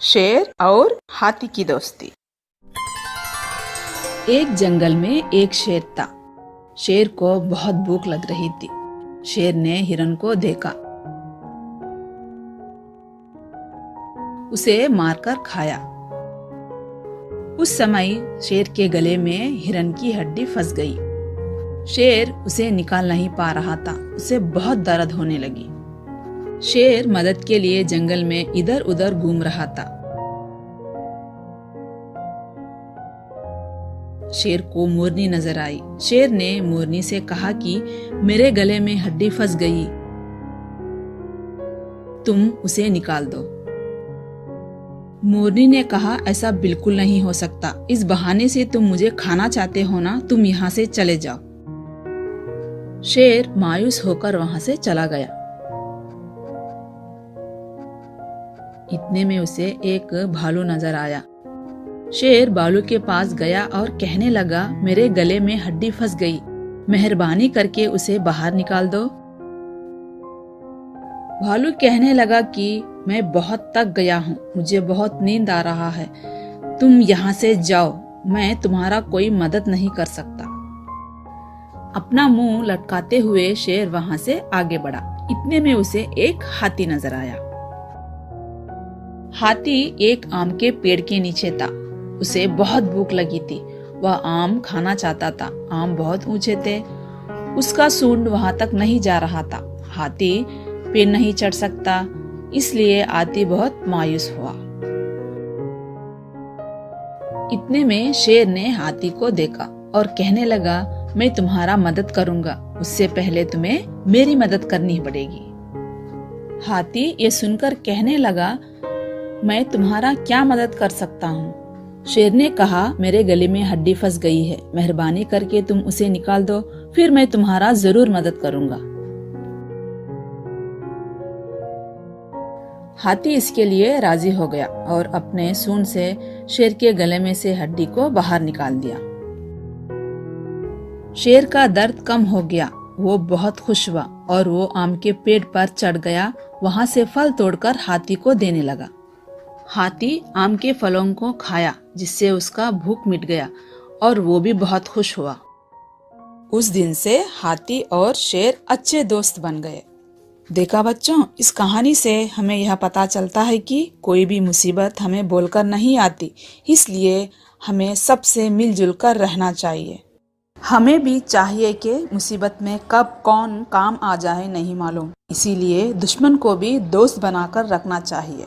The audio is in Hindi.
शेर और हाथी की दोस्ती। एक जंगल में एक शेर था। शेर को बहुत भूख लग रही थी। शेर ने हिरन को देखा, उसे मारकर खाया। उस समय शेर के गले में हिरन की हड्डी फंस गई। शेर उसे निकाल नहीं पा रहा था, उसे बहुत दर्द होने लगी। शेर मदद के लिए जंगल में इधर उधर घूम रहा था। शेर को मोरनी नजर आई। शेर ने मोरनी से कहा कि मेरे गले में हड्डी फंस गई, तुम उसे निकाल दो। मोरनी ने कहा, ऐसा बिल्कुल नहीं हो सकता। इस बहाने से तुम मुझे खाना चाहते हो ना, तुम यहाँ से चले जाओ। शेर मायूस होकर वहां से चला गया। इतने में उसे एक भालू नजर आया। शेर भालू के पास गया और कहने लगा, मेरे गले में हड्डी फंस गई, मेहरबानी करके उसे बाहर निकाल दो। भालू कहने लगा कि मैं बहुत थक गया हूँ, मुझे बहुत नींद आ रहा है, तुम यहाँ से जाओ, मैं तुम्हारा कोई मदद नहीं कर सकता। अपना मुंह लटकाते हुए शेर वहां से आगे बढ़ा। इतने में उसे एक हाथी नजर आया। हाथी एक आम के पेड़ के नीचे था। उसे बहुत भूख लगी थी, वह आम खाना चाहता था। आम बहुत ऊंचे थे, उसका सूंड वहां तक नहीं जा रहा था। हाथी पेड़ नहीं चढ़ सकता, इसलिए हाथी बहुत मायूस हुआ। इतने में शेर ने हाथी को देखा और कहने लगा, मैं तुम्हारा मदद करूंगा, उससे पहले तुम्हें मेरी मदद करनी पड़ेगी। हाथी ये सुनकर कहने लगा, मैं तुम्हारा क्या मदद कर सकता हूँ। शेर ने कहा, मेरे गले में हड्डी फंस गई है, मेहरबानी करके तुम उसे निकाल दो, फिर मैं तुम्हारा जरूर मदद करूंगा। हाथी इसके लिए राजी हो गया और अपने सूंड से शेर के गले में से हड्डी को बाहर निकाल दिया। शेर का दर्द कम हो गया, वो बहुत खुश हुआ और वो आम के पेड़ पर चढ़ गया। वहां से फल तोड़कर हाथी को देने लगा। हाथी आम के फलों को खाया, जिससे उसका भूख मिट गया और वो भी बहुत खुश हुआ। उस दिन से हाथी और शेर अच्छे दोस्त बन गए। देखा बच्चों, इस कहानी से हमें यह पता चलता है कि कोई भी मुसीबत हमें बोलकर नहीं आती, इसलिए हमें सबसे मिलजुल कर रहना चाहिए। हमें भी चाहिए कि मुसीबत में कब कौन काम आ जाए नहीं मालूम, इसीलिए दुश्मन को भी दोस्त बनाकर रखना चाहिए।